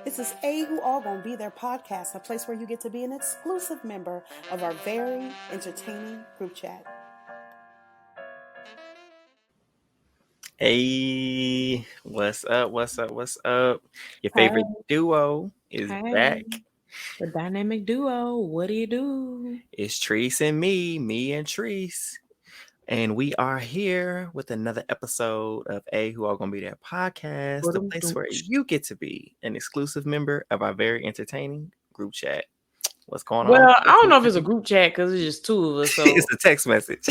This is A Who All Gonna Be Their podcast, a place where you get to be an exclusive member of our very entertaining group chat. Hey, what's up? Your favorite duo is back. The dynamic duo. What do you do? It's Treese and me and Treese. And we are here with another episode of A Who All Gonna Be Their podcast, the place where you get to be an exclusive member of our very entertaining group chat. What's going on? Well, I don't know if it's a group chat because it's just two of us. So it's a text message.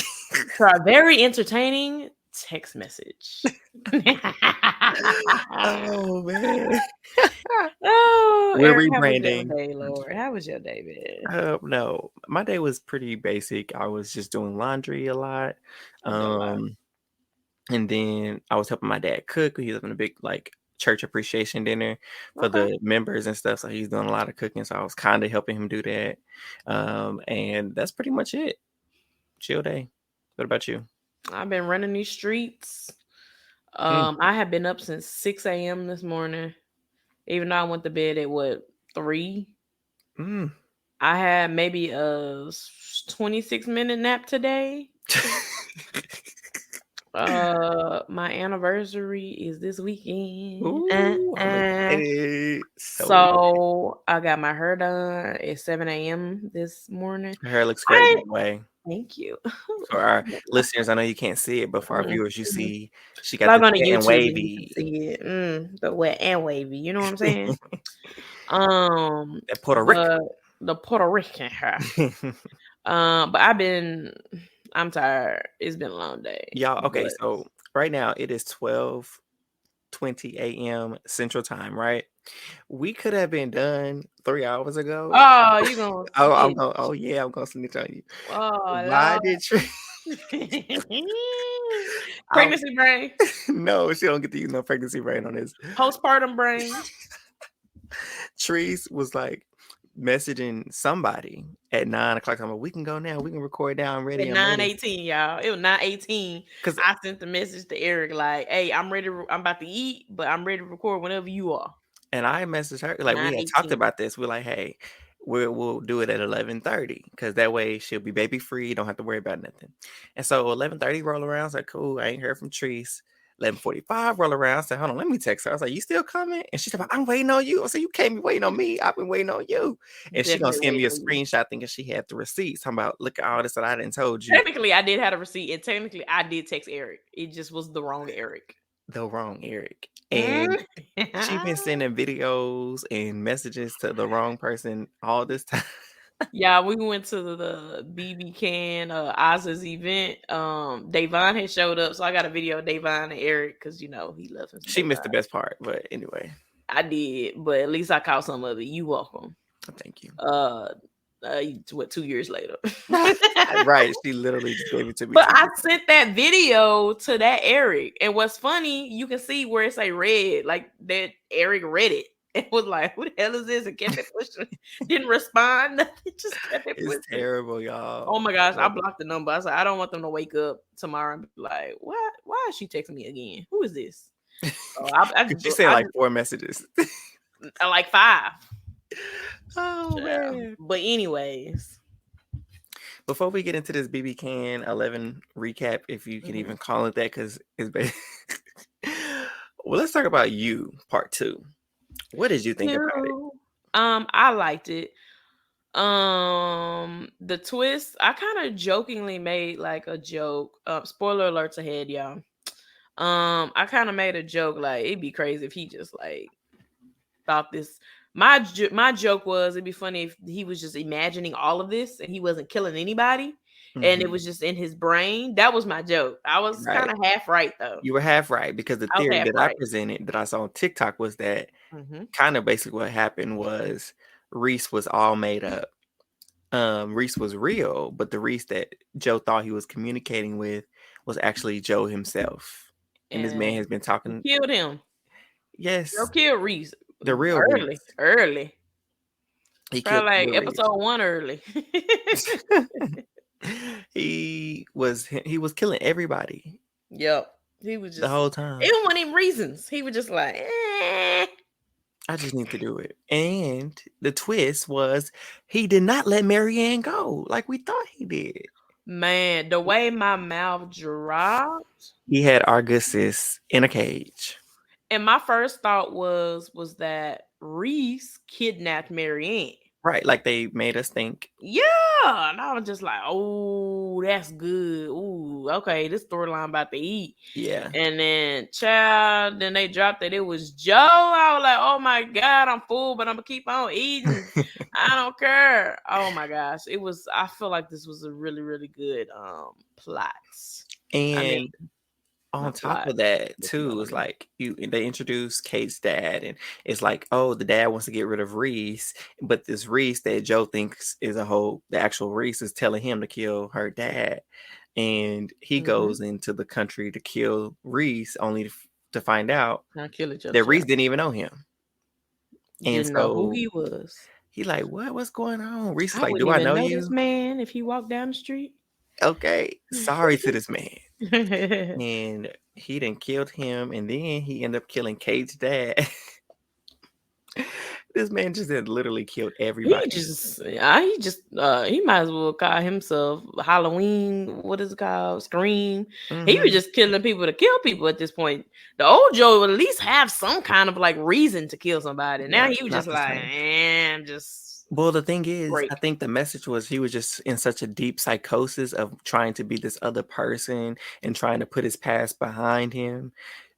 So our very entertaining text message. Oh man. We're Eric, rebranding. How was your day, man? No, my day was pretty basic. I was just doing laundry a lot. And then I was helping my dad cook. He's having a big church appreciation dinner for the members and stuff. So he's doing a lot of cooking. So I was kind of helping him do that. And that's pretty much it. Chill day. What about you? I've been running these streets. I have been up since 6 a.m. this morning. Even though I went to bed at 3? I had maybe a 26-minute nap today. My anniversary is this weekend. Ooh, so I got my hair done at 7 a.m. this morning. Her hair looks great that way. Thank you. For our listeners, I know you can't see it, but for our viewers, you see she got the wet and wavy. The wet and wavy. You know what I'm saying? That Puerto Rican. The Puerto Rican hair. But I'm tired. It's been a long day. Y'all, okay, so right now it is 12:20 a.m. Central Time, right? We could have been done 3 hours ago. Oh, you gonna? I'm gonna snitch on you. Oh, why did you? Pregnancy brain? No, she don't get to use no pregnancy brain on this. Postpartum brain. Treese was messaging somebody at 9 o'clock. I'm like, we can go now. We can record down ready. At 9:18, y'all. It was 9:18 because I sent the message to Eric like, "Hey, I'm ready. I'm about to eat, but I'm ready to record whenever you are." And I messaged her we had talked about this. We're like, "Hey, we'll do it at 11:30 because that way she'll be baby free. Don't have to worry about nothing." And so 11:30 roll around. I was like, "Cool. I ain't heard from Treese." 11:45 roll around. I said, "Hold on, let me text her." I was like, "You still coming?" And she's like, "I'm waiting on you." I said, "You can't be waiting on me. I've been waiting on you." And she gonna send me a screenshot thinking she had the receipts. Talking about, look at all this that I didn't told you. Technically, I did have a receipt, and technically, I did text Eric. It just was the wrong Eric. And she's been sending videos and messages to the wrong person all this time. Yeah, we went to the BBCAN Oz's event. Davon had showed up, so I got a video of Davon and Eric because he loves him. She missed the best part, but anyway, I did, but at least I caught some of it. You welcome. Thank you. 2 years later? Right, she literally just gave it to me. But I sent that video to that Eric, and what's funny, you can see where it's red, like that Eric read it. It was like, who the hell is this? And kept it pushing. Didn't respond. Nothing. Just kept it pushing. It's terrible, y'all. Oh my gosh, I blocked the number. I was like, I don't want them to wake up tomorrow and be like, what? Why is she texting me again? Who is this? You sent 4 messages. Like 5. Oh man. But anyways, before we get into this BBCAN 11 recap, if you can even call it that, because it's well, let's talk about you, part 2. What did you think about it? I liked it. The twist, I kind of jokingly made a joke. Spoiler alerts ahead, y'all. I kind of made a joke it'd be crazy if he just thought this. My joke was it'd be funny if he was just imagining all of this and he wasn't killing anybody. And it was just in his brain. That was my joke. I was kind of half right, though. You were half right, because the theory that I presented, that I saw on TikTok, was that kind of basically what happened was Reese was all made up. Reese was real, but the Reese that Joe thought he was communicating with was actually Joe himself. And this man has been talking. He killed him. Yes. Joe killed Reese. The real early. He killed episode 1 early. He was killing everybody. Yep. He was just the whole time. Even when him reasons, he was just like, I just need to do it. And the twist was he did not let Marianne go like we thought he did. Man, the way my mouth dropped. He had Arguses in a cage. And my first thought was that Reese kidnapped Marianne. Right, like they made us think. Yeah, and I was just like, "Oh, that's good. Ooh, okay, this storyline about to eat." Yeah. And then, child, then they dropped that it was Joe. I was like, "Oh my god, I'm full, but I'm gonna keep on eating. I don't care." Oh my gosh, it was. I feel like this was a really, really good plot. And I mean, on top of that, too, it's like they introduced Kate's dad, and it's like, oh, the dad wants to get rid of Reese, but this Reese that Joe thinks is the actual Reese is telling him to kill her dad, and he goes into the country to kill Reese, only to find out that Reese didn't even know him, and didn't know who he was. He like, what's going on? Reese is I like, wouldn't do I even know know you? this man if he walked down the street. Okay, sorry to this man. And he done killed him, and then he ended up killing Kate's dad. This man just had literally killed everybody. He might as well call himself Halloween. What is it called? Scream. Mm-hmm. He was just killing people to kill people at this point. The old Joe would at least have some kind of like reason to kill somebody. Yeah, now he was just like, I'm just. Well, the thing is, break. I think the message was he was just in such a deep psychosis of trying to be this other person and trying to put his past behind him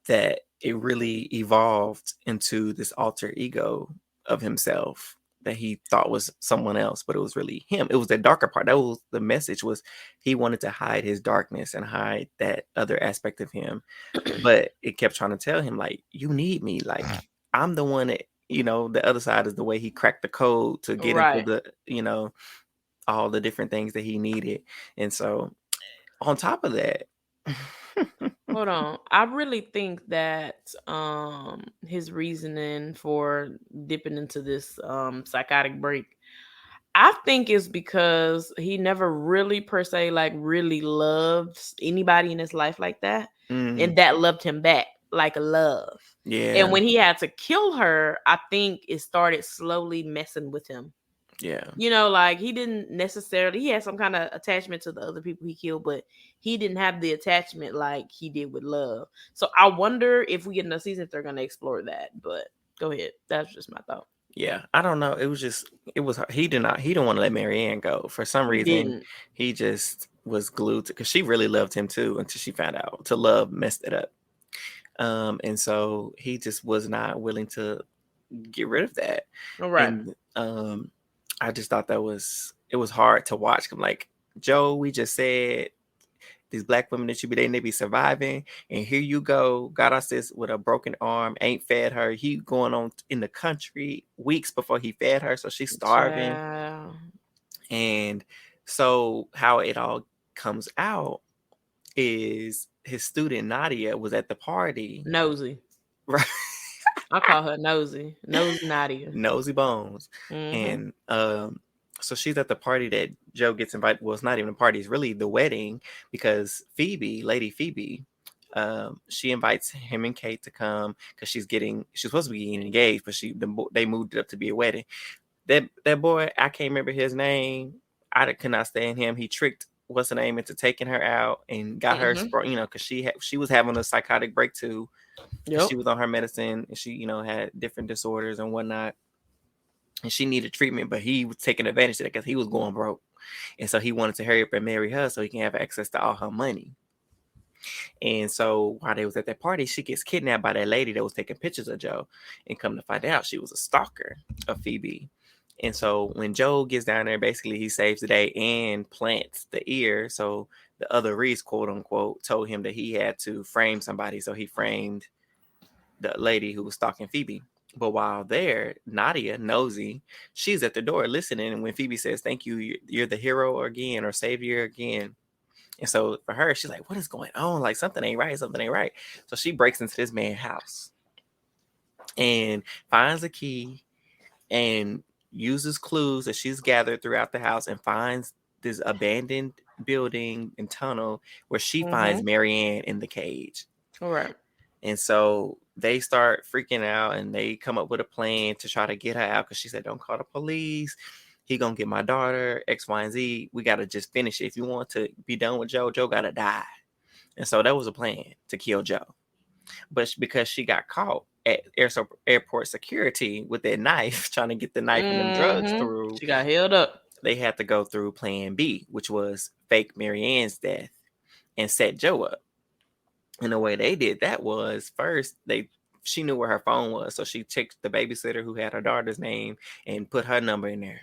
that it really evolved into this alter ego of himself that he thought was someone else, but it was really him. It was the darker part. That was the message, was he wanted to hide his darkness and hide that other aspect of him. But it kept trying to tell him, like, you need me. Like, I'm the one that, the other side is the way he cracked the code to get into the, all the different things that he needed. And so on top of that, hold on. I really think that his reasoning for dipping into this psychotic break, I think is because he never really per se like really loved anybody in his life like that. And that loved him back like love. Yeah. And when he had to kill her, I think it started slowly messing with him. Yeah. Like he had some kind of attachment to the other people he killed, but he didn't have the attachment like he did with love. So I wonder if we get in a season if they're going to explore that. But go ahead. That's just my thought. Yeah, I don't know. He didn't want to let Marianne go. For some reason, he just was glued to, because she really loved him too until she found out to love messed it up. And so he just was not willing to get rid of that. All right. And I just thought it was hard to watch. I'm like, Joe, we just said these black women that you be dating, they be surviving, and here you go, got us this with a broken arm, ain't fed her. He going on in the country weeks before he fed her, so she's starving. Yeah. And so how it all comes out is his student Nadia was at the party. Nosy. Right. I call her Nosy. Nosy Nadia. Nosy Bones. And so she's at the party that Joe gets invited. Well, it's not even a party. It's really the wedding, because Lady Phoebe, she invites him and Kate to come because she's supposed to be getting engaged, but they moved it up to be a wedding. That boy, I can't remember his name. I could not stand him. He tricked what's her name into taking her out and got her, because she was having a psychotic break too. Yep. She was on her medicine and she, had different disorders and whatnot. And she needed treatment, but he was taking advantage of it because he was going broke. And so he wanted to hurry up and marry her so he can have access to all her money. And so while they was at that party, she gets kidnapped by that lady that was taking pictures of Joe. And come to find out, she was a stalker of Phoebe. And so when Joe gets down there, basically he saves the day and plants the ear. So the other Reese, quote unquote, told him that he had to frame somebody. So he framed the lady who was stalking Phoebe. But while there, Nadia, Nosy, she's at the door listening. And when Phoebe says, thank you, you're the hero again, or savior again. And so for her, she's like, what is going on? Like, something ain't right. So she breaks into this man's house and finds a key and uses clues that she's gathered throughout the house and finds this abandoned building and tunnel where she finds Marianne in the cage. All right. And so they start freaking out and they come up with a plan to try to get her out because she said, don't call the police. He gonna get my daughter, X, Y, and Z. We gotta just finish it. If you want to be done with Joe, Joe gotta die. And so that was a plan to kill Joe. But because she got caught at airport security with that knife, trying to get the knife and them drugs through, she got held up. They had to go through plan B, which was fake Marianne's death and set Joe up. And the way they did that was first she knew where her phone was, so she checked the babysitter who had her daughter's name and put her number in there.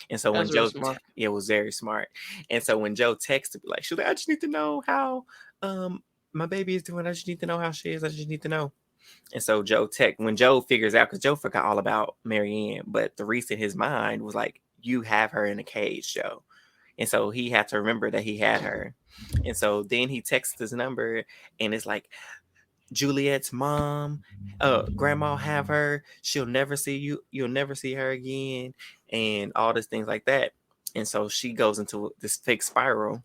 And so when Joe, it was very smart. And so when Joe texted, like, she was like, I just need to know how my baby is doing. I just need to know how she is. I just need to know. And so when Joe figures out, because Joe forgot all about Marianne, but the reason in his mind was like, you have her in a cage, Joe. And so he had to remember that he had her. And so then he texts his number and it's like, Juliet's mom, grandma have her. She'll never see you. You'll never see her again. And all these things like that. And so she goes into this fake spiral.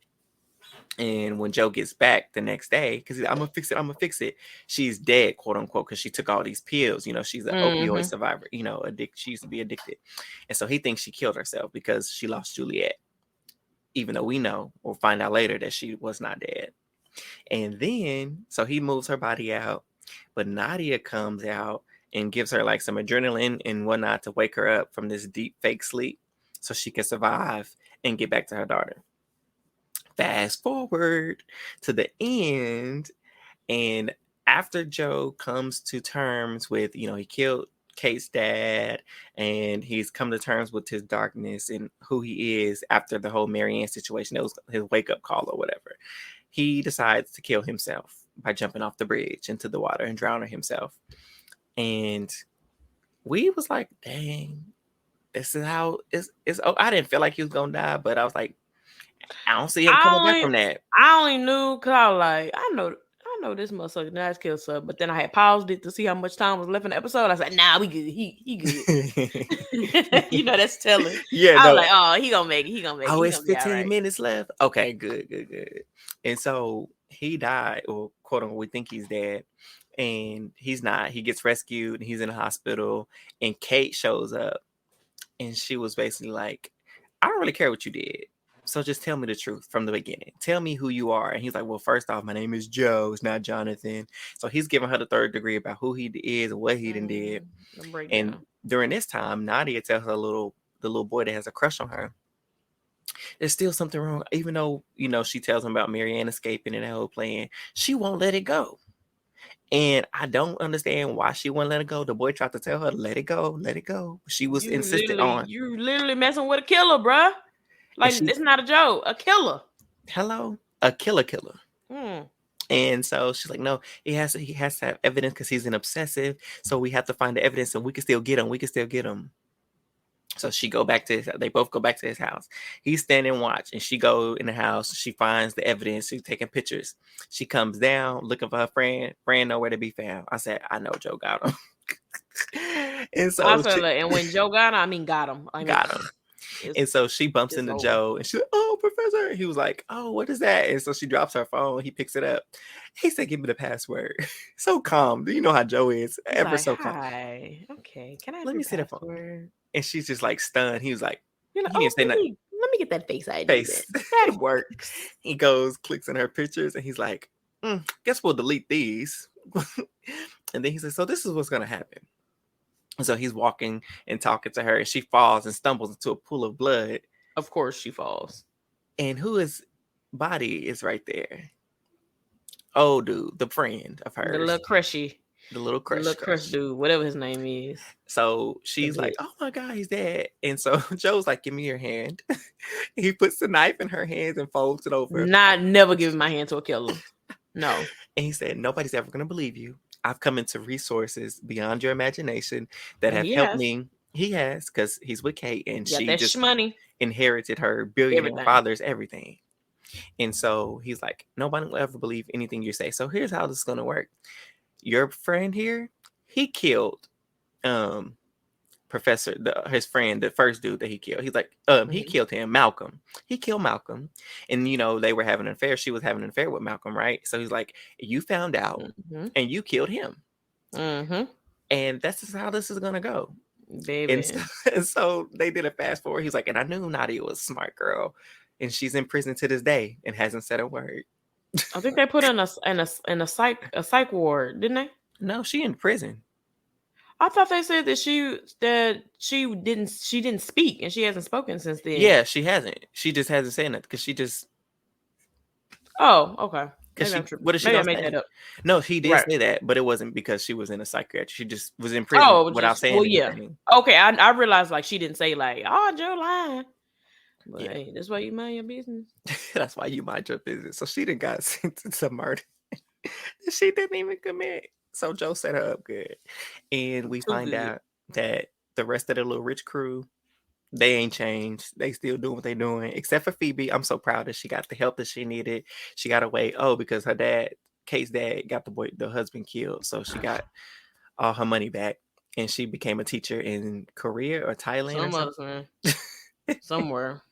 And when Joe gets back the next day, because I'm going to fix it. She's dead, quote unquote, because she took all these pills. You know, she's an opioid survivor, you know, she used to be addicted. And so he thinks she killed herself because she lost Juliet. Even though we know, we'll find out later that she was not dead. And then, so he moves her body out, but Nadia comes out and gives her like some adrenaline and whatnot to wake her up from this deep fake sleep so she can survive and get back to her daughter. Fast forward to the end, and after Joe comes to terms with, you know, he killed Kate's dad and he's come to terms with his darkness and who he is after the whole Marianne situation, it was his wake-up call or whatever, he decides to kill himself by jumping off the bridge into the water and drowning himself. And we was like, dang, this is how it's I didn't feel like he was gonna die, but I was like, I don't see him coming back from that. I only knew because I was like, I know this motherfucker nice kill sub, but then I had paused it to see how much time was left in the episode. I said, nah, we good. He good. You know, that's telling. Yeah, I was like, oh, he gonna make it. Oh, it's 15 minutes left. Okay, good. And so he died, or quote unquote, we think he's dead. And he's not. He gets rescued and he's in the hospital. And Kate shows up and she was basically like, I don't really care what you did. So just tell me the truth from the beginning. Tell me who you are. And he's like, well, first off, my name is Joe. It's not Jonathan. So he's giving her the third degree about who he is and what he did. And during this time, Nadia tells her the little boy that has a crush on her, there's still something wrong. Even though, you know, she tells him about Marianne escaping and that whole plan, she won't let it go. And I don't understand why she wouldn't let it go. The boy tried to tell her, let it go. She was insistent on. You literally messing with a killer, bruh. Like, it's not a joke. A killer. Hello? A killer. And so she's like, no, he has to have evidence because he's an obsessive. So we have to find the evidence and we can still get him. So they both go back to his house. He's standing and watch, and she go in the house. She finds the evidence. She's taking pictures. She comes down looking for her friend. Friend nowhere to be found. I said, I know Joe got him. And so and when Joe got him, I mean got him. Got him. And so she bumps into Joe and she's like, oh, Professor. He was like, oh, what is that? And so she drops her phone. He picks it up. He said, give me the password. So calm. Do you know how Joe is? He's ever like, so calm. Hi. Okay. Can I have Let me see the phone. And she's just like stunned. He was like, let me get that face ID. That works. He goes, clicks on her pictures, and he's like, guess we'll delete these. And then he says, so this is what's going to happen. And so he's walking and talking to her, and she falls and stumbles into a pool of blood. Of course she falls. And whose body is right there? Oh, dude, the friend of hers. The little crushy. The little crush dude, whatever his name is. So she's like, oh my God, he's dead. And so Joe's like, give me your hand. He puts the knife in her hands and folds it over. Never giving my hand to a killer. No. And he said, nobody's ever going to believe you. I've come into resources beyond your imagination that have helped me. He has, because he's with Kate and she just inherited her billionaire father's everything. And so he's like, nobody will ever believe anything you say. So here's how this is going to work. Your friend here, he killed Professor, his friend, the first dude that he killed. He's like, he killed him, Malcolm. He killed Malcolm, and they were having an affair. She was having an affair with Malcolm, right? So he's like, you found out, and you killed him, and that's just how this is gonna go, baby. And so they did a fast forward. He's like, and I knew Nadia was a smart girl, and she's in prison to this day and hasn't said a word. I think they put her in a psych ward, didn't they? No, she in prison. I thought they said that she didn't speak and she hasn't spoken since then. Yeah, she hasn't. She just hasn't said nothing because she just. Oh, okay. What did she Maybe I made that up. No, he did say that, but it wasn't because she was in a psychiatric. She just was in prison without saying anything. Okay, I realized like she didn't say like, "Oh, Joe lying." But hey, that's why you mind your business. That's why you mind your business. So she done got sentenced to murder. She didn't even commit. So Joe set her up good. And we find out that the rest of the little rich crew, they ain't changed. They still doing what they doing. Except for Phoebe. I'm so proud that she got the help that she needed. She got away. Oh, because her dad, Kate's dad, got the husband killed. So she got all her money back. And she became a teacher in Korea or Thailand. Somewhere.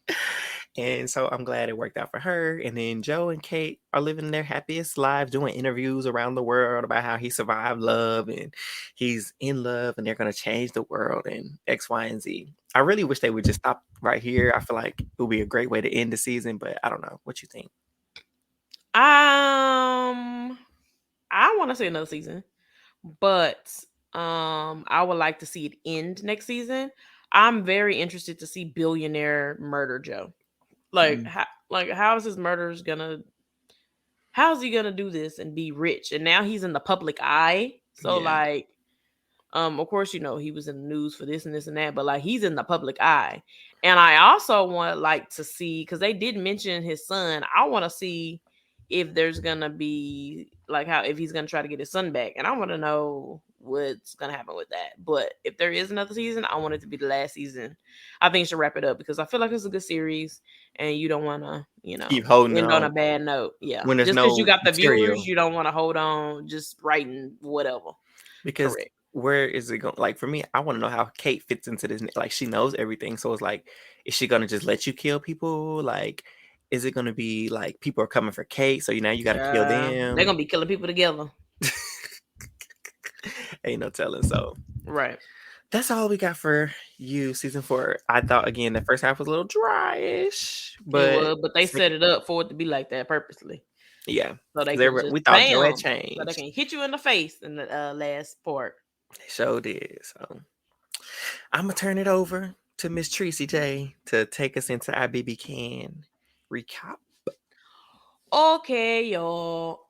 And so I'm glad it worked out for her. And then Joe and Kate are living their happiest lives, doing interviews around the world about how he survived love and he's in love and they're going to change the world and X, Y, and Z. I really wish they would just stop right here. I feel like it would be a great way to end the season, but I don't know. What you think? I want to see another season, but I would like to see it end next season. I'm very interested to see Billionaire murder Joe. How is his murderers gonna? How is he gonna do this and be rich? And now he's in the public eye. So of course, he was in the news for this and this and that, but like he's in the public eye. And I also want to see, because they did mention his son. I want to see if there's gonna be if he's gonna try to get his son back, and I want to know what's gonna happen with that. But if there is another season, I want it to be the last season. I think you should wrap it up because I feel like it's a good series, and you don't want to keep holding end on a bad note. Yeah, when there's just because you got the viewers, you don't want to hold on just writing whatever. Because where is it going? Like for me, I want to know how Kate fits into this. Like she knows everything, so it's like, is she gonna just let you kill people? Like, is it gonna be like people are coming for Kate, so now you gotta kill them? They're gonna be killing people together. Ain't no telling. So right. That's all we got for you, season 4. I thought again the first half was a little dryish, but they set it up for it to be like that purposely. Yeah, so we thought Joe had changed, so they can hit you in the face in the last part. They sure did. So I'm gonna turn it over to Miss Tracy J to take us into our BBCAN recap. Okay, y'all.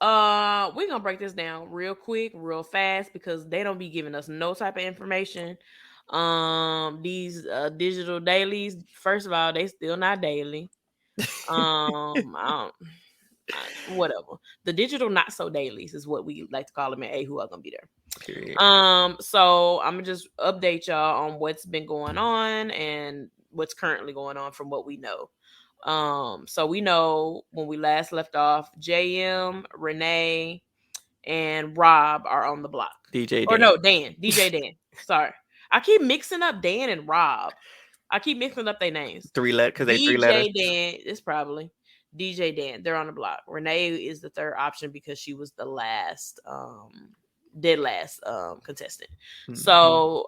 We're gonna break this down real quick, real fast, because they don't be giving us no type of information. These digital dailies, first of all, they still not daily. Whatever. The digital not so dailies is what we like to call them at who are gonna be there. Period. So I'm gonna just update y'all on what's been going on and what's currently going on from what we know. So we know when we last left off, JM, Renee, and Rob are on the block. DJ Dan. Sorry. I keep mixing up Dan and Rob. I keep mixing up their names. 3 letters, because they 3 letters. DJ Dan, it's probably DJ Dan. They're on the block. Renee is the third option because she was the last contestant. Mm-hmm. So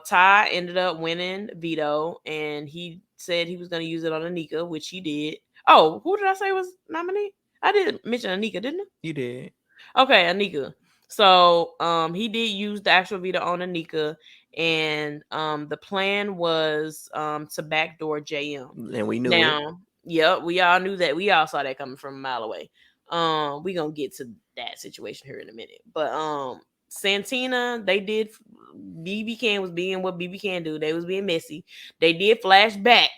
Ty ended up winning veto, and he said he was going to use it on Anika, which he did. Oh, who did I say was nominee? I did mention Anika, didn't I? You did. Okay, Anika. So he did use the actual veto on Anika, and the plan was to backdoor JM. And we knew it. Yep, we all knew that. We all saw that coming from a mile away. We're gonna get to that situation here in a minute. But Santina, they did. BBCAN was being what BBCAN do. They was being messy. They did flash back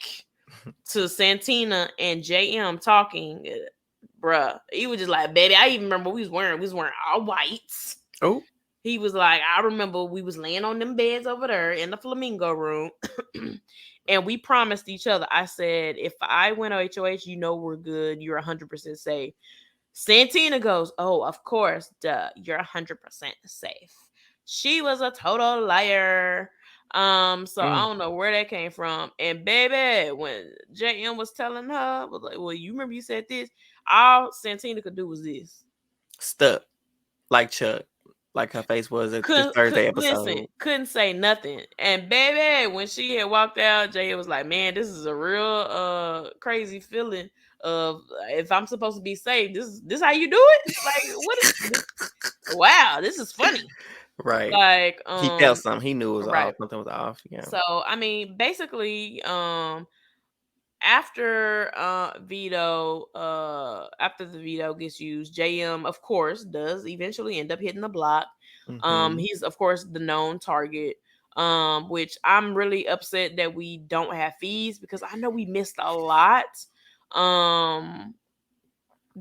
to Santina and JM talking. Bruh, he was just like, baby, I even remember we was wearing all whites. Oh. He was like, I remember we was laying on them beds over there in the flamingo room. And we promised each other. I said, if I win HOH, we're good. You're 100% safe. Santina goes, oh, of course, duh. You're 100% safe. She was a total liar. So I don't know where that came from. And baby, when JM was telling her, was like, well, you remember you said this? All Santina could do was this. Stuck like Chuck. Like her face was at this Thursday episode. Couldn't say nothing. And baby, when she had walked out, Jay was like, man, this is a real crazy feeling of if I'm supposed to be safe, this how you do it? Like, what is this? Wow, this is funny. Right. Like he felt something. He knew it was right. off. Something was off. Yeah. So I mean, basically, after after the veto gets used, JM of course does eventually end up hitting the block. He's of course the known target, which I'm really upset that we don't have fees because I know we missed a lot.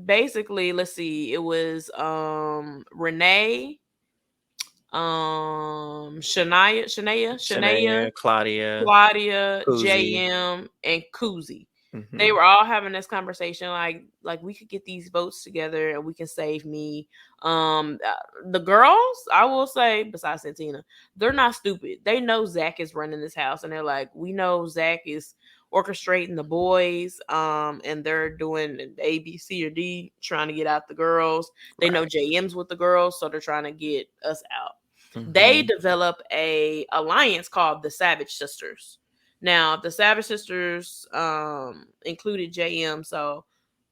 Basically, let's see, it was Renee, Shania, Claudia, JM, and Kuzi. They were all having this conversation like we could get these votes together and we can save me. The girls, I will say, besides Santina, they're not stupid. They know Zach is running this house and they're like, we know Zach is orchestrating the boys, and they're doing A, B, C, or D, trying to get out the girls. They know JM's with the girls, so they're trying to get us out. They develop a alliance called the Savage Sisters. Now, the Savage Sisters included JM, so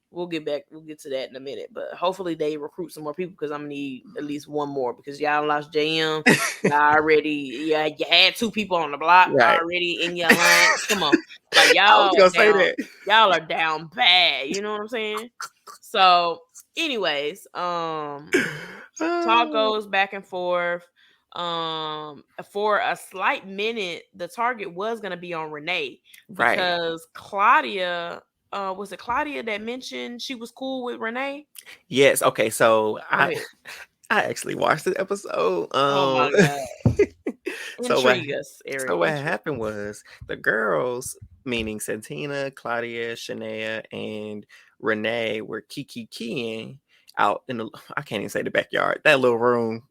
we'll get to that in a minute. But hopefully they recruit some more people because I'm gonna need at least one more because y'all lost JM. You had 2 people on the block already in your alliance. Come on, like y'all y'all are down bad. You know what I'm saying? So, anyways, talk goes back and forth. For a slight minute, the target was going to be on Renee because Claudia, was it Claudia that mentioned she was cool with Renee? Yes. Okay. So I actually watched the episode. Oh my God. Intrigue us, Eric. So what happened was the girls, meaning Santina, Claudia, Shania, and Renee, were kiki-keying out in the, I can't even say the backyard, that little room.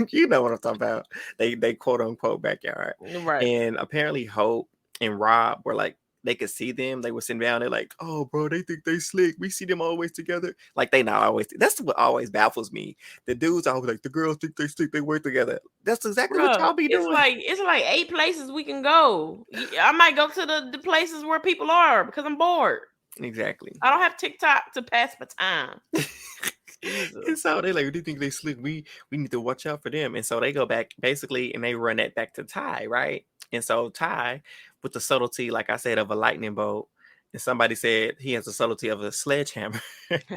You know what I'm talking about. They quote unquote backyard. Right. And apparently Hope and Rob were like, they could see them. They were sitting down. They're like, oh, bro, they think they slick. We see them always together. Like, they not always. That's what always baffles me. The dudes always like, the girls think they slick. They work together. That's exactly what y'all be doing. It's like 8 places we can go. I might go to the places where people are because I'm bored. Exactly. I don't have TikTok to pass the time. And so they like, they think they slick. We need to watch out for them. And so they go back basically and they run that back to Ty, right? And so Ty, with the subtlety, like I said, of a lightning bolt, and somebody said he has the subtlety of a sledgehammer. When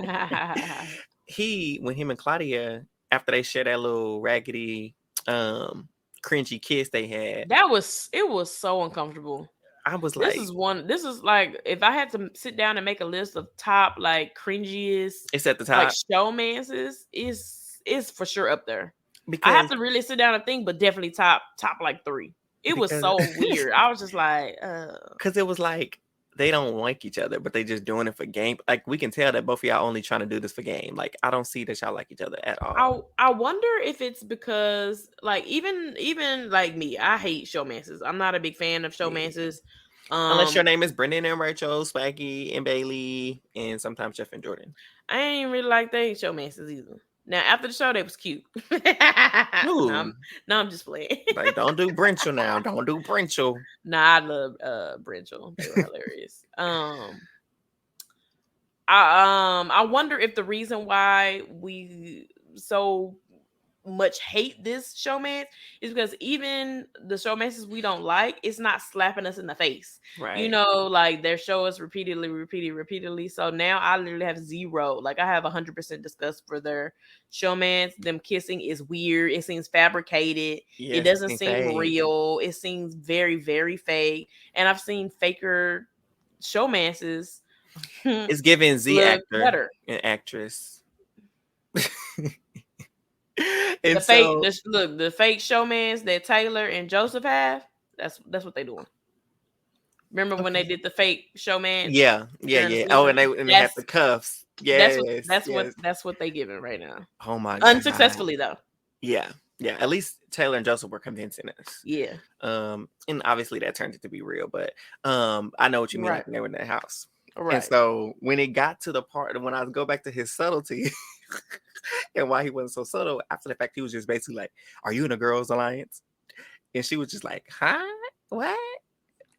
him and Claudia, after they share that little raggedy, cringy kiss they had, it was so uncomfortable. I was like, this is like, if I had to sit down and make a list of top like cringiest, it's at the top. Like showmances is for sure up there. Because I have to really sit down and think, but definitely top like 3. It was so weird. I was just like, because it was like they don't like each other, but they just doing it for game. Like, we can tell that both of y'all only trying to do this for game. Like, I don't see that y'all like each other at all. I wonder if it's because, like, even like me, I hate showmances. I'm not a big fan of showmances. Unless your name is Brendan and Rachel, Swaggy and Byyyeee, and sometimes Jeff and Jordan. I ain't really like they showmances either. Now, after the show, they was cute. No, I'm just playing. Like, don't do Brenchel now. Don't do Brenchel. Nah, I love Brenchel. They were hilarious. I wonder if the reason why we so much hate this showman is because even the showmances we don't like, it's not slapping us in the face. Right. You know, like they show us repeatedly. So now I literally have 0. Like, I have 100% disgust for their showmans. Them kissing is weird. It seems fabricated. Yes, it doesn't seem real. It seems very, very fake. And I've seen faker showmances. It's giving Z actor better. And actress. And the fake showmans that Taylor and Joseph have, that's what they doing. Remember when they did the fake showman? Yeah. Oh, and they had the cuffs. Yeah, that's what they giving right now. Oh my God. Unsuccessfully though. Yeah. Yeah, at least Taylor and Joseph were convincing us. Yeah. And obviously that turned it to be real, but I know what you mean, like when they were in that house. Right. And so when it got to the part, when I go back to his subtlety and why he wasn't so subtle, after the fact, he was just basically like, "Are you in a girls' alliance?" And she was just like, "Huh? What?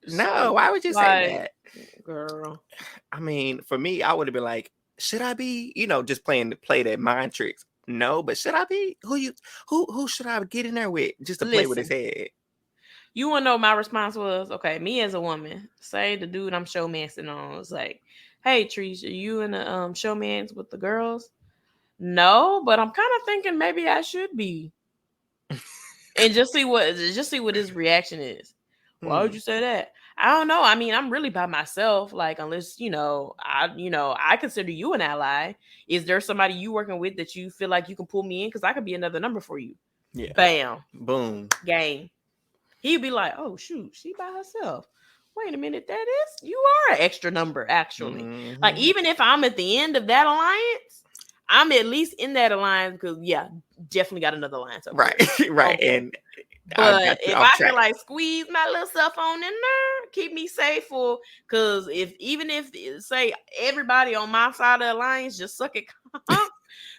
No, why would you say that?" Girl. I mean, for me, I would have been like, should I be, just play that mind tricks? No, but should I be? Who should I get in there with just to play with his head? You wanna know my response was? Okay, me as a woman, say the dude I'm showmancing on was like, "Hey, Trees, are you in a showmance with the girls?" No, but I'm kind of thinking maybe I should be, and just see what his reaction is. Why would you say that? I don't know. I mean, I'm really by myself. Like, unless I consider you an ally. Is there somebody you working with that you feel like you can pull me in? Because I could be another number for you. Yeah. Bam. Boom. Game. He'd be like, "Oh shoot, she by herself. Wait a minute, you are an extra number, actually." Mm-hmm. Like, even if I'm at the end of that alliance, I'm at least in that alliance because definitely got another alliance over right, there. right. Okay. And but if I can like squeeze my little stuff on in there, keep me safe because even if say everybody on my side of the alliance just suck it,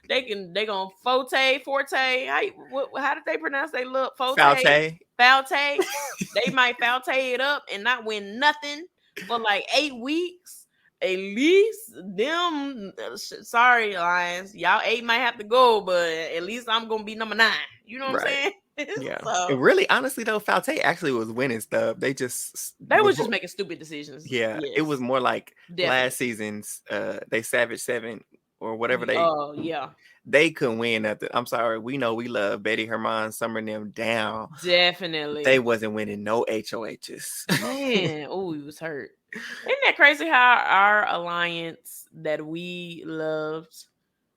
they gonna forte. How did they pronounce they look? Falte. They might falte it up and not win nothing for like 8 weeks. At least them, sorry, Lions, y'all 8 might have to go, but at least I'm gonna be number 9. You know what I'm saying? Yeah. So, and really, honestly, though, Falte actually was winning stuff. They was just making stupid decisions. Yeah, yes. It was more like Definitely. last season's they Savage 7 or whatever they. Oh yeah. They couldn't win nothing. I'm sorry. We know we love Betty Herman, Summer and them down. Definitely. They wasn't winning no HOHs. Man, oh, he was hurt. Isn't that crazy how our alliance that we loved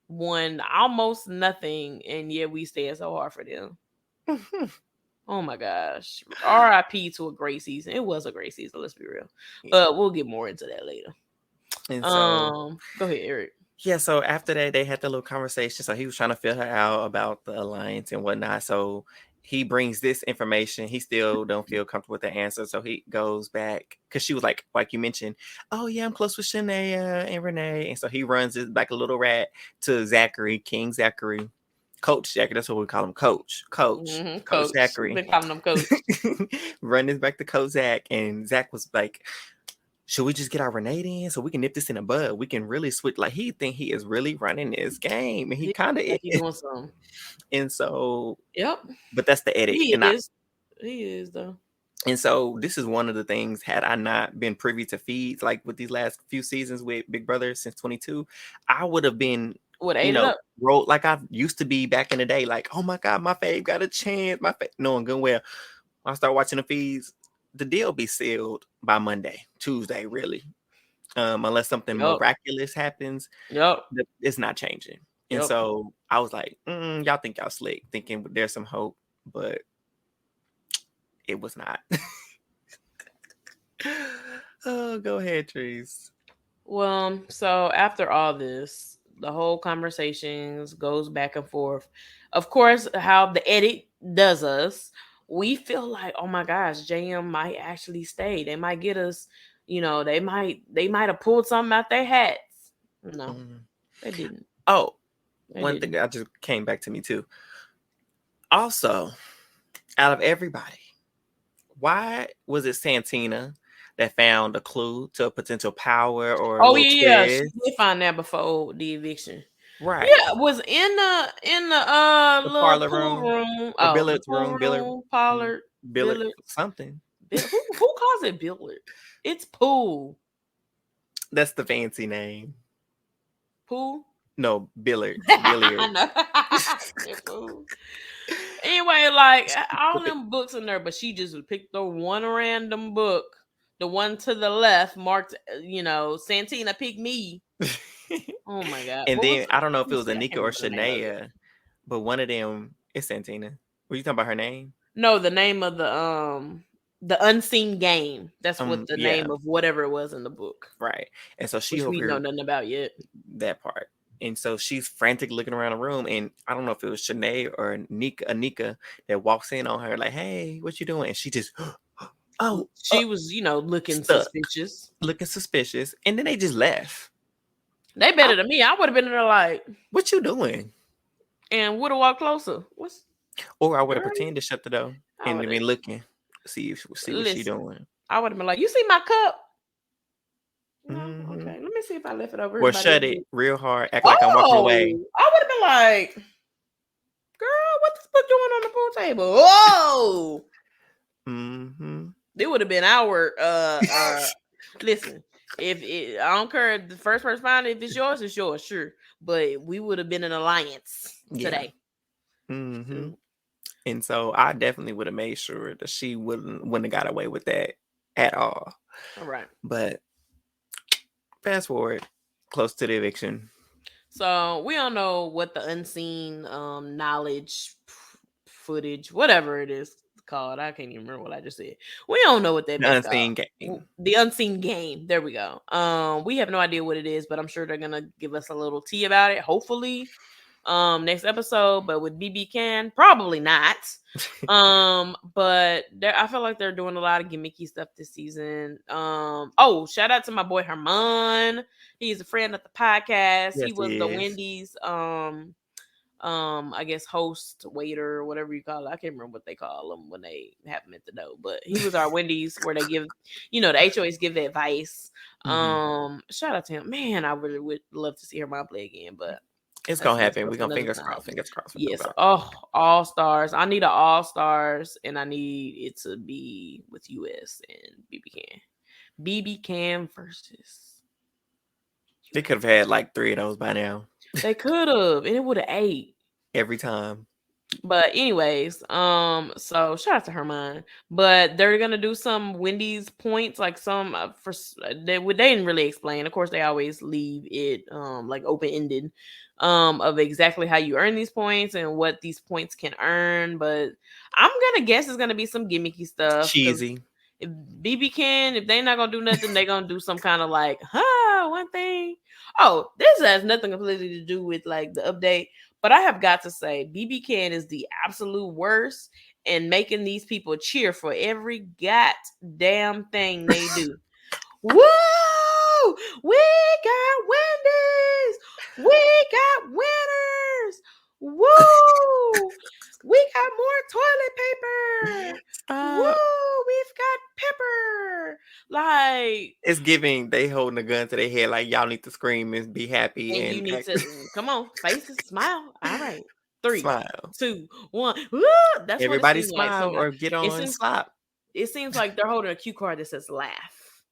won almost nothing, and yet we stand so hard for them? Oh my gosh. RIP to a great season. It was a great season, let's be real. We'll get more into that later. And so go ahead, Eric. Yeah, so after that, they had the little conversation. So he was trying to feel her out about the alliance and whatnot. So he brings this information. He still don't feel comfortable with the answer. So he goes back because she was like you mentioned, "Oh yeah, I'm close with Shania and Renee." And so he runs it like a little rat to Zachary, King Zachary, Coach Zachary. That's what we call him, Coach Zachary. We've been calling him Coach. Run this back to Coach Zach, and Zach was like, "Should we just get our Renee in so we can nip this in the bud? We can really switch." Like, he think he is really running this game, and he kind of is. Doing something. And so, yep. But that's the edit. He is though. And so this is one of the things. Had I not been privy to feeds like with these last few seasons with Big Brother since 22, I would have been rolled like I used to be back in the day. Like, oh my God, my fave got a chance. Knowing good well, when I start watching the feeds, the deal be sealed by Monday, Tuesday, really. Unless something miraculous happens. It's not changing. And so I was like, y'all think y'all slick, thinking there's some hope, but it was not. Oh, go ahead, Trees. Well, so after all this, the whole conversations goes back and forth. Of course, how the edit does us, we feel like, oh my gosh, JM might actually stay. They might get us, they might have pulled something out their hats. No, they didn't. Oh, one thing that just came back to me too. Also, out of everybody, why was it Santina that found a clue to a potential power or she did find that before the eviction. Right. Yeah, it was in the parlor room. Billard's room. Billard something. Who calls it Billard? It's pool. That's the fancy name. Pool? No, Billard. Pool. Anyway, like all them books in there, but she just picked the one random book. The one to the left marked, Santina picked me. Oh my God. And then I don't know if it was Anika or Shania, but one of them is Santina. Were you talking about her name? No, the name of the unseen game. That's what the name of whatever it was in the book. Right. And so she we know nothing about yet. That part. And so she's frantic looking around the room, and I don't know if it was Shanae or Anika that walks in on her like, "Hey, what you doing?" And she just, she was, looking stuck, suspicious. looking suspicious, and then they just left. They better than me. I would have been in there like, "What you doing?" And would have walked closer. Or I would have Girl, pretended to shut the door and been looking, see what she doing. I would have been like, "You see my cup?" No, Mm-hmm. okay. Let me see if I left it over. Or shut it real hard, act like I'm walking away. I would have been like, "Girl, what this book doing on the pool table?" Whoa. Mm-hmm. It would have been our listen, if I don't care if the first person found it, if it's yours, sure. But we would have been an alliance today. Mm-hmm. And so I definitely would have made sure that she wouldn't have got away with that at all. All right. But fast forward close to the eviction. So we don't know what the unseen knowledge footage, whatever it is called. I can't even remember what I just said. We don't know what that The unseen game. The unseen game. There we go. We have no idea what it is, but I'm sure they're gonna give us a little tea about it. Hopefully, next episode. But with BBCAN, probably not. But I feel like they're doing a lot of gimmicky stuff this season. Shout out to my boy Herman. He's a friend of the podcast. Yes, he was the Wendy's I guess host, waiter, whatever you call it. I can't remember what they call them when they have them at the door, but he was our Wendy's where they give, the HOAs give the advice. Mm-hmm. Shout out to him. Man, I really would love to see Herman play again, but it's gonna happen. We're gonna fingers crossed. Yes. All stars. I need an all stars, and I need it to be with US and BBCAN. BBCAN versus. They could have had like 3 of those by now. They could have, and it would have ate every time. But anyways, so shout out to Herman. But they're gonna do some Wendy's points, like some they didn't really explain. Of course, they always leave it like open ended, of exactly how you earn these points and what these points can earn. But I'm gonna guess it's gonna be some gimmicky stuff, cheesy. If BBCAN, if they're not gonna do nothing, they're gonna do some kind of like, one thing. Oh, this has nothing completely to do with like the update. But I have got to say, BBCAN is the absolute worst in making these people cheer for every goddamn thing they do. Woo! We got Wendy's! We got winners! Woo! We got more toilet paper! Woo! We've got pepper! Like, it's giving, they holding a gun to their head like, y'all need to scream and be happy. And you need to, come on, faces, smile. All right. 3, smile. 2, 1. Woo! That's everybody what it smile like. or get on and slap. It seems like they're holding a cue card that says laugh.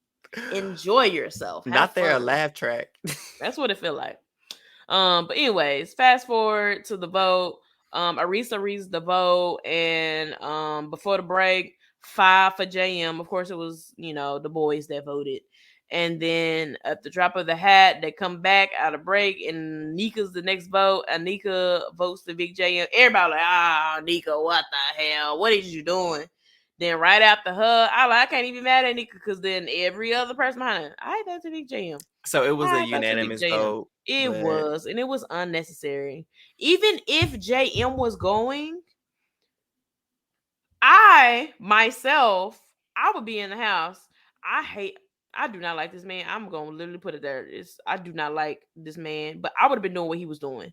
Enjoy yourself. Not their laugh track. That's what it feel like. But anyways, fast forward to the vote. Arisa reads the vote, and before the break, 5 for JM. Of course, it was the boys that voted. And then at the drop of the hat, they come back out of break, and Nika's the next vote. And Nika votes the big JM. Everybody like, Nika, what the hell? What is you doing? Then right after her, I can't even be mad at Nika, because then every other person behind her, I thought the big JM. So it was a unanimous vote. It was, and it was unnecessary. Even if JM was going, I would be in the house. I do not like this man. I'm going to literally put it there. I do not like this man, but I would have been doing what he was doing.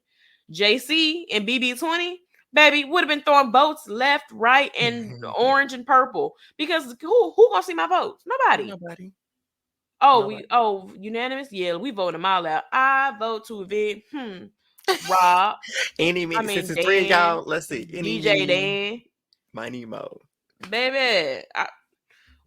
JC and BB20, baby, would have been throwing votes left, right, and orange and purple, because who gonna see my votes? Nobody. Unanimous? Yeah, we vote them all out. I vote to evict. Rob. Since it's 3 of y'all, let's see. DJ Dan. My Nemo. Baby.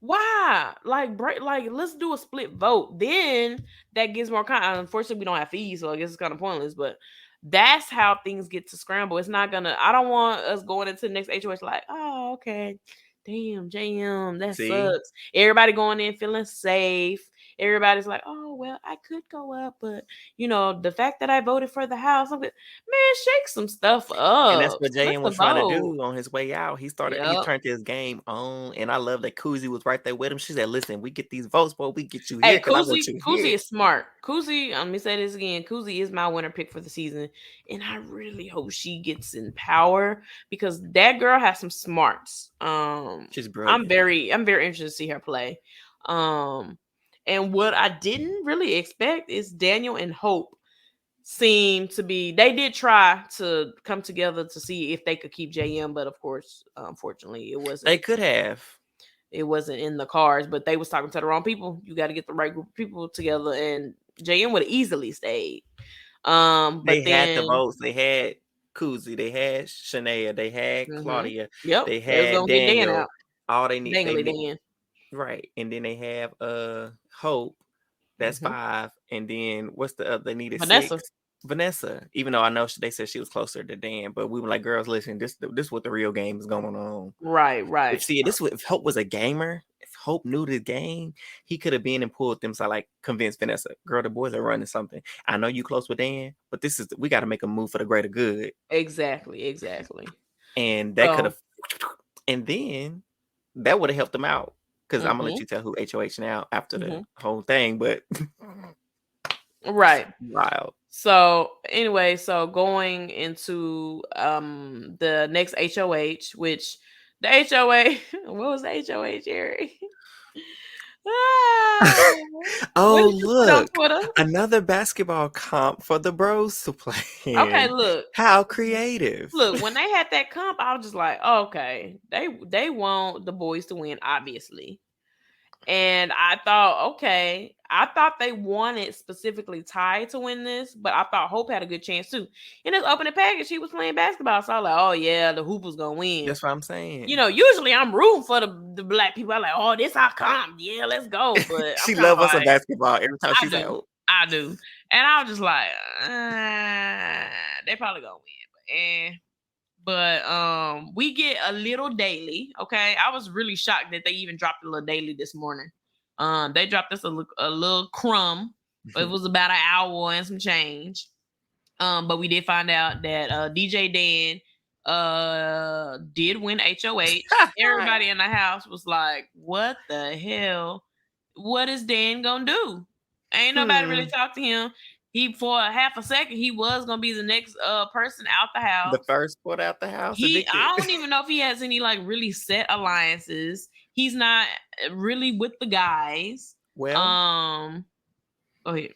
Why? Let's do a split vote. Then that gives more unfortunately, we don't have fees, so I guess it's kind of pointless, but that's how things get to scramble. It's not gonna, I don't want us going into the next HOH like, oh, okay, damn, JM, that See? sucks. Everybody going in feeling safe. Everybody's like, oh, well, I could go up, but the fact that I voted for the House, man, shake some stuff And that's up. what Split JM the was trying to vote. do on his way out. He Yep. turned his game on, and I love that Koozie was right there with him. She said, "Listen, we get these votes, boy. We get you here Hey, because I want you Koozie here." is smart. Koozie, let me say this again. Koozie is my winner pick for the season, and I really hope she gets in power because that girl has some smarts. She's brilliant. I'm very interested to see her play. And what I didn't really expect is Daniel and Hope seem to be. They did try to come together to see if they could keep JM, but of course, unfortunately, it wasn't. They could have. It wasn't in the cards, but they was talking to the wrong people. You got to get the right group of people together, and JM would have easily stayed. But They had the then, votes. They had Koozie. They had Shania. They had Claudia. Yep, They they was had gonna get Dan Daniel. out. All they need, Dan. right, and then they have Hope. That's 5, and then what's the other? They needed Vanessa. 6. Vanessa. Even though I know they said she was closer to Dan, but we were like, girls, listen, this what the real game is going on. Right. If Hope was a gamer, if Hope knew the game, he could have been and pulled them. So like convinced Vanessa, girl, the boys are running something. I know you close with Dan, but we got to make a move for the greater good. Exactly. And that could have, and then that would have helped them out. Because I'm gonna let you tell who HOH now after the whole thing, but right, wild. So anyway, going into the next HOH, which the HOA, what was the HOH, Jerry? Oh, look, another basketball comp for the bros to play in. Okay, look. How creative. Look, when they had that comp, I was just like, okay, they want the boys to win, obviously. And I thought they wanted specifically Ty to win this, but I thought Hope had a good chance too. In this opening package, she was playing basketball, so I was like, oh yeah, the hoop was gonna win. That's what I'm saying. Usually I'm rooting for the black people. I'm like, oh, this our comp, yeah, let's go. But she loves us a basketball every time she's out. I do, and I was just like, they probably gonna win, but we get a little daily. Okay, I was really shocked that they even dropped a little daily this morning. They dropped us a little crumb. It was about an hour and some change. But we did find out that DJ Dan did win HOH. Everybody in the house was like, "What the hell? What is Dan gonna do?" Ain't nobody really talked to him. He, for a half a second, he was gonna be the next person out the house. The first one out the house. I don't even know if he has any like really set alliances. He's not really with the guys. Well, go ahead.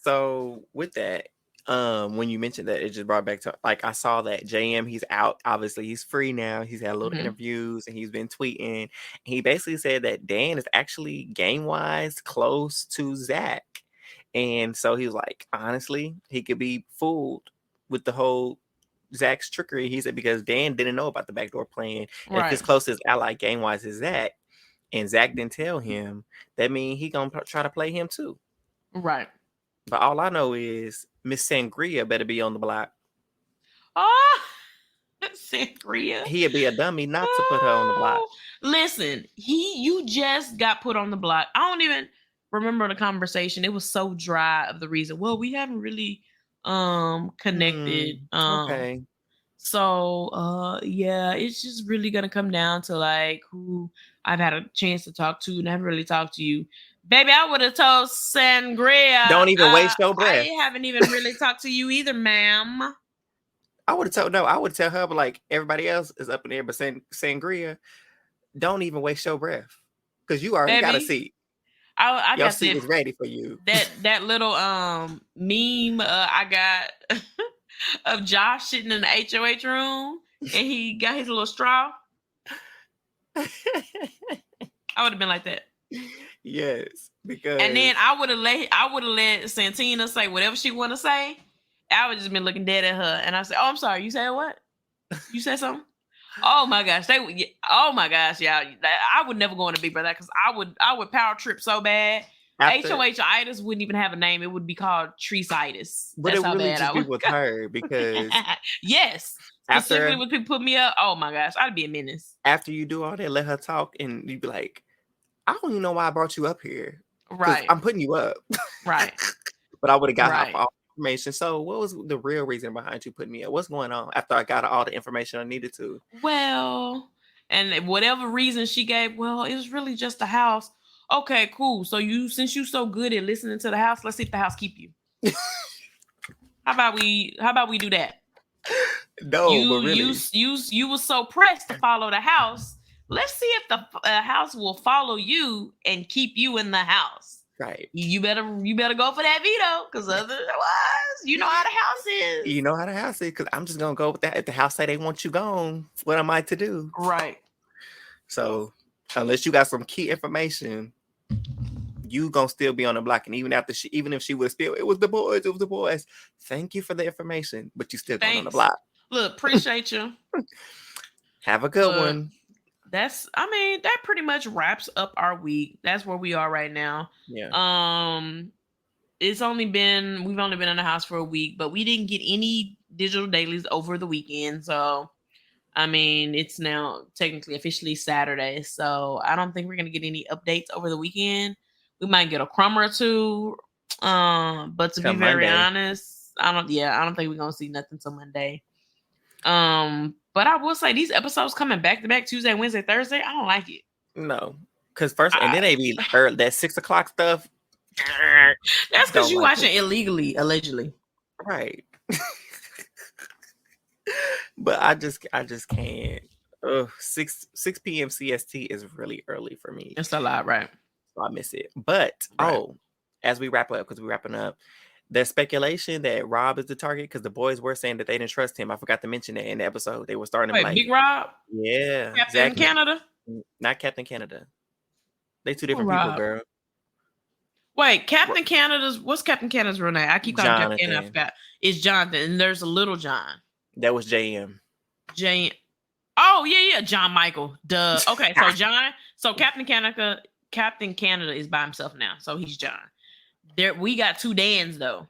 So with that, when you mentioned that, it just brought back to like I saw that JM, he's out. Obviously, he's free now. He's had a little interviews and he's been tweeting. He basically said that Dan is actually game wise close to Zach. And so he was like, honestly, he could be fooled with the whole Zach's trickery. He said, because Dan didn't know about the backdoor plan. And if his closest ally game-wise is Zach, and Zach didn't tell him, that means he going to try to play him too. Right. But all I know is Miss Sangria better be on the block. Oh, Sangria. He'd be a dummy not to put her on the block. Listen, you just got put on the block. I don't even remember the conversation. It was so dry of the reason. Well, we haven't really connected. Okay. So yeah, it's just really gonna come down to like who I've had a chance to talk to and I haven't really talked to you. Baby, I would have told Sangria. Don't even waste your breath. I haven't even really talked to you either, ma'am. I would tell her, but like everybody else is up in there, but Sangria, don't even waste your breath. Because you already got a seat. I your got seat is ready for you. That little meme I got of Josh sitting in the HOH room and he got his little straw. I would have been like that. Yes, because and then I would have let Santina say whatever she want to say. I would just been looking dead at her, and I said, "Oh, I'm sorry. You said what? You said something? Oh my gosh, y'all. I would never go on a Big Brother because I would power trip so bad. HOH-itis wouldn't even have a name. It would be called Treesitis. But it would really just be with her because yes, Specifically when people put me up, oh my gosh, I'd be a menace. After you do all that, let her talk, and you'd be like, I don't even know why I brought you up here. Right. I'm putting you up. Right. But I would have got all the information. So what was the real reason behind you putting me up? What's going on after I got all the information I needed to? Well, and whatever reason she gave, well, it was really just the house. Okay, cool. So since you so good at listening to the house, let's see if the house keep you. How about we do that? No, but really, you were so pressed to follow the house. Let's see if the house will follow you and keep you in the house. Right. You better go for that veto, because otherwise, you know how the house is. You know how the house is, because I'm just gonna go with that. If the house say they want you gone, what am I to do? Right. So unless you got some key information, you gonna still be on the block. And even if she would still, it was the boys. Thank you for the information, but you still going on the block. Look, appreciate you. Have a good one. That pretty much wraps up our week. That's where we are right now. Yeah. We've only been in the house for a week, but we didn't get any digital dailies over the weekend. So, it's now technically officially Saturday. So I don't think we're going to get any updates over the weekend. We might get a crumb or two. But to be very honest, I don't think we're going to see nothing till Monday. But I will say these episodes coming back to back Tuesday, Wednesday, Thursday, I don't like it. No, because and then they be early, that 6 o'clock stuff. That's because you watching illegally, allegedly. Right. But I just can't. 6 p.m. CST is really early for me. It's a lot, right? So I miss it. But as we wrap up, because we're wrapping up, there's speculation that Rob is the target because the boys were saying that they didn't trust him. I forgot to mention that in the episode. They were starting to Big Rob? Yeah. Captain Canada? Not Captain Canada. They two different people, girl. Wait, Captain Canada's what's Captain Canada's real name? I keep calling Captain Canada. I forgot. It's Jonathan, and there's a little John. That was JM. Oh, yeah, John Michael. Duh. Okay, so Captain Canada is by himself now. So he's John. We got two Dans though.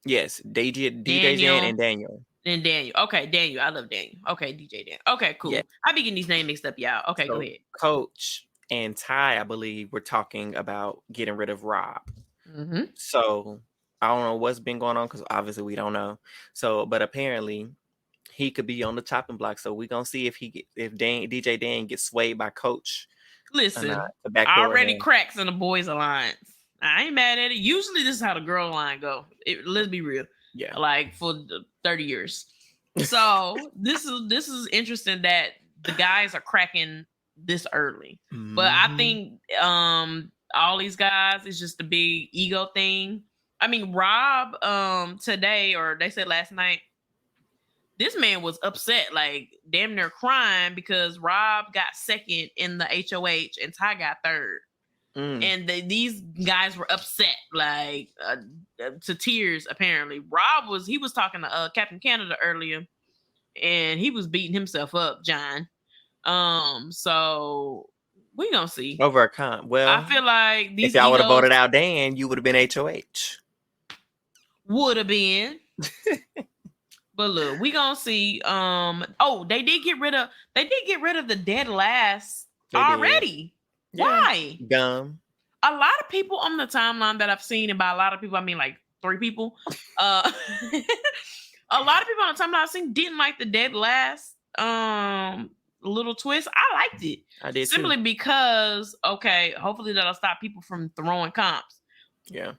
Yes, DJ Dan and Daniel. And Daniel. Okay, Daniel. I love Daniel. Okay, DJ Dan. Okay, cool. Yeah. I be getting these names mixed up, y'all. Okay, go ahead. Coach and Ty, I believe, were talking about getting rid of Rob. Mm-hmm. So I don't know what's been going on because obviously we don't know. So, but apparently he could be on the chopping block. So we're gonna see if DJ Dan gets swayed by Coach. Listen, already cracks in the boys' alliance. I ain't mad at it. Usually this is how the girl line go. Let's be real. Yeah. Like for 30 years. So this is interesting that the guys are cracking this early. Mm-hmm. But I think all these guys is just a big ego thing. Rob today, or they said last night, this man was upset, like damn near crying because Rob got second in the HOH and Ty got third. And these guys were upset, like to tears. Apparently, Rob was talking to Captain Canada earlier, and he was beating himself up, John. So we gonna see over a con. Well, I feel like if y'all would have voted out Dan, you would have been HOH. Would have been. But look, we gonna see. They did get rid of the dead last already. Yeah. Why? Dumb. A lot of people on the timeline that I've seen, and by a lot of people, I mean like 3 people. A lot of people on the timeline I've seen didn't like the dead last little twist. I liked it. I did simply too. Because hopefully that'll stop people from throwing comps. Yeah.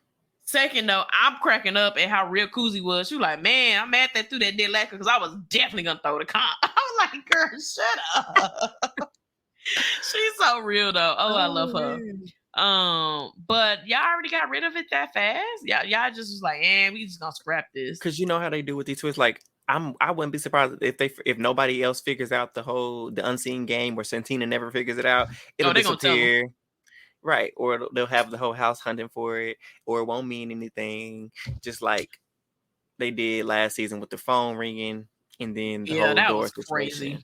Second though, I'm cracking up at how real Koozie was. She was like, man, I'm mad that threw that dead last because I was definitely gonna throw the comp. I was like, girl, shut up. She's so real though. I love her. Man. But y'all already got rid of it that fast. Y'all just was like, we just gonna scrap this. Because you know how they do with these twists. Like, I wouldn't be surprised if nobody else figures out the unseen game where Santina never figures it out. It'll disappear. Right. Or they'll have the whole house hunting for it, or it won't mean anything. Just like they did last season with the phone ringing and then the whole door was crazy.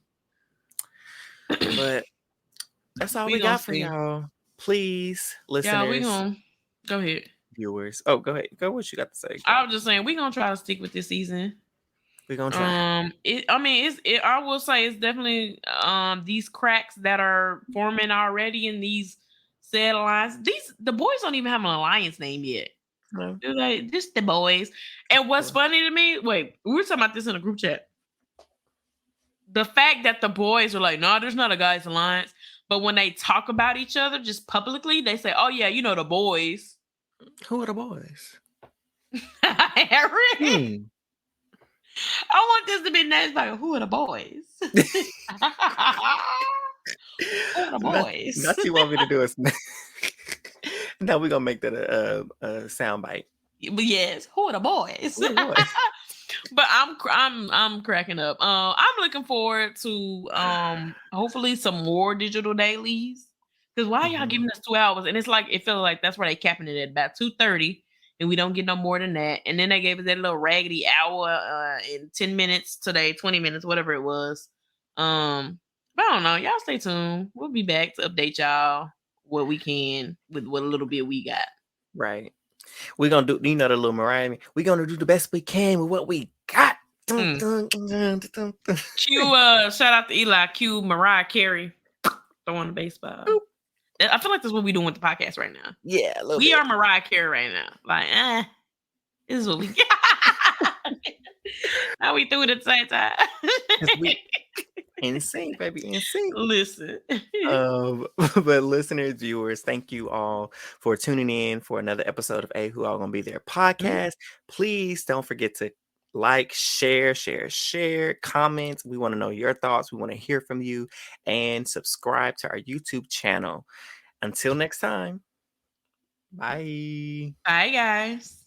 But that's all we got for y'all. Please, listeners. Yeah, we gonna go ahead. Viewers. Oh, go ahead. Go what you got to say. I was just saying we're gonna try to stick with this season. We're gonna try. I will say it's definitely these cracks that are forming already in these said alliance. The boys don't even have an alliance name yet. No. They're like, just the boys. And what's funny to me, wait, we were talking about this in a group chat. The fact that the boys are like, no, there's not a guys alliance. But when they talk about each other just publicly, they say, oh yeah, the boys. Who are the boys? Harry. I want this to be next. Like, who are the boys? Who are the boys? Not you want me to do it. Now we're gonna make that a sound bite. But yes, who are the boys? Who are the boys? But I'm cracking up. I'm looking forward to hopefully some more digital dailies. Because why y'all giving us 2 hours? And it's like it feels like that's where they capping it at about 2:30, and we don't get no more than that. And then they gave us that little raggedy hour in 10 minutes today, 20 minutes, whatever it was. But I don't know. Y'all stay tuned. We'll be back to update y'all what we can with what little bit we got. Right. We're gonna do, the little Mariah. We're gonna do the best we can with what we got. Q, shout out to Eli. Q, Mariah Carey throwing the baseball. Boop. I feel like that's what we're doing with the podcast right now. Yeah, we are Mariah Carey right now. Like, this is what we got. Now we threw it at the same time. In sync, baby, in sync. Listen. But listeners, viewers, thank you all for tuning in for another episode of Who All Gonna Be There podcast. Please don't forget to like, share, comment. We want to know your thoughts. We want to hear from you, and subscribe to our YouTube channel. Until next time, bye. Bye, guys.